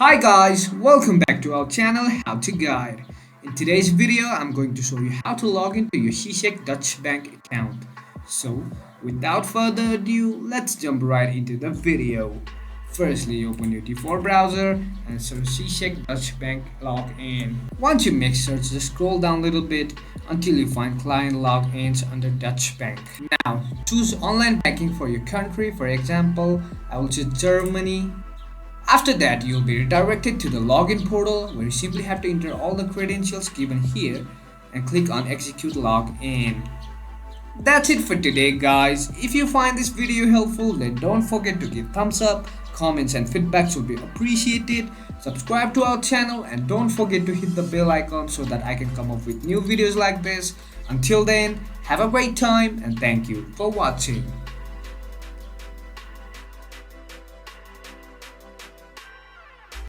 Hi guys, welcome back to our channel How to Guide. In today's video, I'm going to show you how to log into your Xexec Dutch Bank account. So, without further ado, let's jump right into the video. Firstly, open your default browser and search Xexec Dutch Bank login. Once you make search, just scroll down a little bit until you find client logins under Dutch Bank. Now, choose online banking for your country. For example, I will choose Germany. After that, you'll be redirected to the login portal where you simply have to enter all the credentials given here and click on execute login. That's it for today guys. If you find this video helpful, then don't forget to give thumbs up, comments and feedbacks will be appreciated. Subscribe to our channel and don't forget to hit the bell icon so that I can come up with new videos like this. Until then, have a great time and thank you for watching.